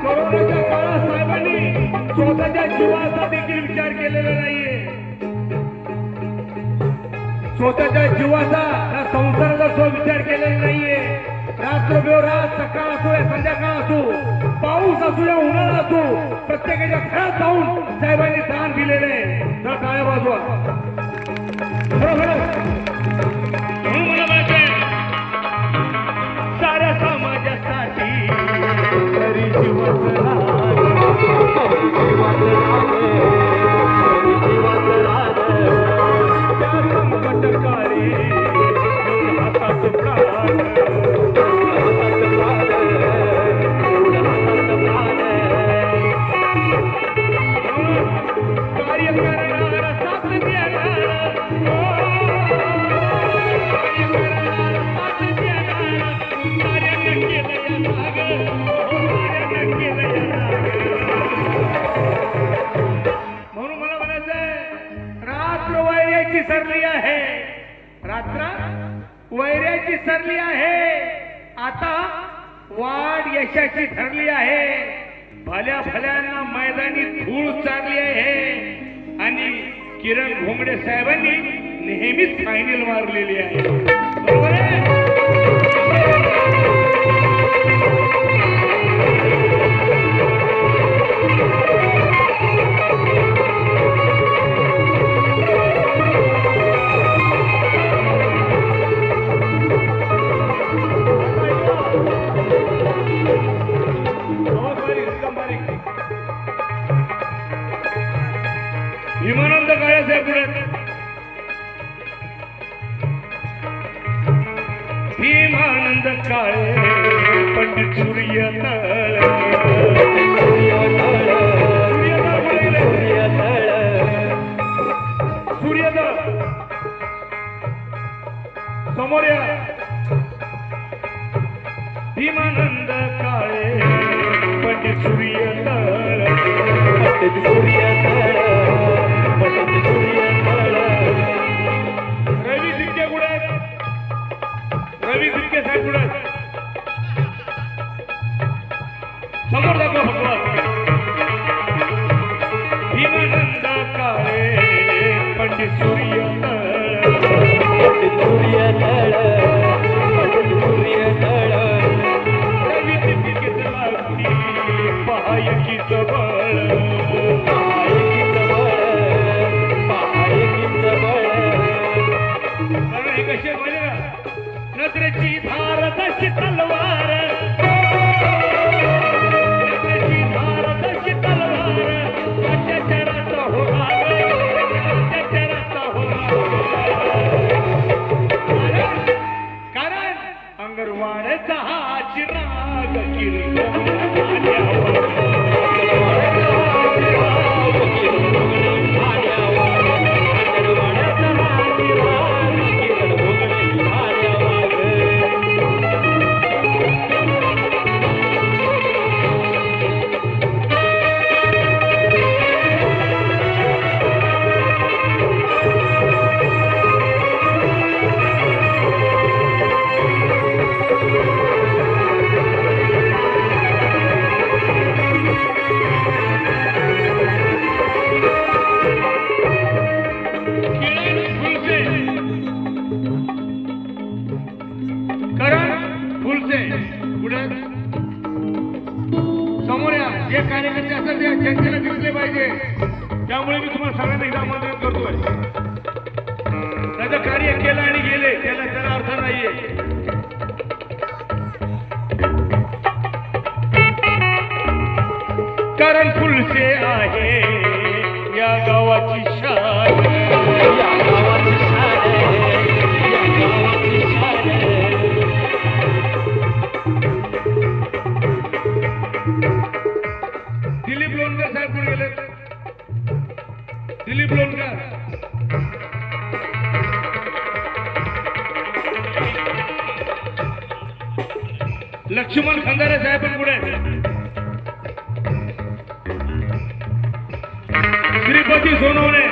कोरोनाच्या काळात साहेबांनी स्वतःच्या जीवाचा देखील विचार केलेला नाहीये. स्वतःच्या जीवाचा या संसाराचा विचार केलेला नाहीये. रात्रभर सकाळ असो या संध्याकाळ असो, पाऊस असो या उन्हाळा असो, प्रत्येकाच्या घरात जाऊन साहेबांनी दान दिलेले आहे. तर टाळ्या वाजवा. म्हणून मला माहिती साऱ्या समाजासाठी तरी जीवाचं त्या संकटकाळी हातात प्राण कार्य करणारा साथ देणारा म्हणून मला म्हणायचंय रात्र वैर्याची सरली आहे. रात्र वैर्याची सरली आहे. आता वाढ यशाची ठरली आहे. भल्या भल्यांना मैदानी धूळ चालली आहे आणि किरण घोंगडे साहेबांनी नेहमीच फायनल मारलेली आहे. बरोबर आहे. भीमानंद काळे साहेब पुढे. भीमानंद काळे पंडित सूर्यतळ सूर्यतळ समोर या. भीमानंद काळे पंडित सूर्यतळ पंडित सूर्यतळ रवी दिग्गे कुठे? रवी दिग्गे साहेब कुठे? समोर दाखवा भगवान. भीमानंद काळे पंडित सूर्यतळ पंडित सूर्यतळ पंडित सूर्यतळ रवी दिग्गे लागली पहायची जवळ नजरेची धार जशी तलवार नजरेची धार जशी तलवार अत्याचाराचा होणार अत्याचाराचा होणार कारण अंगरवाड्याचा हा चिराग समोर या. जे कार्यकर्ते असतात ते जनतेला दिसले पाहिजे. त्यामुळे मी तुम्हाला सगळ्यांना एकदा आमंत्रित करतोय. त्याचं कार्य केलं आणि गेले त्याला अर्थ नाहीये. कारण फुलसे आहे या गावाची शान या गावाची शान या गावाची शान. दिलीप लोणकर साहेब पुढे गेले. दिलीप लोणकर लक्ष्मण खंदारे साहेब पुढे. श्रीपती सोनवणे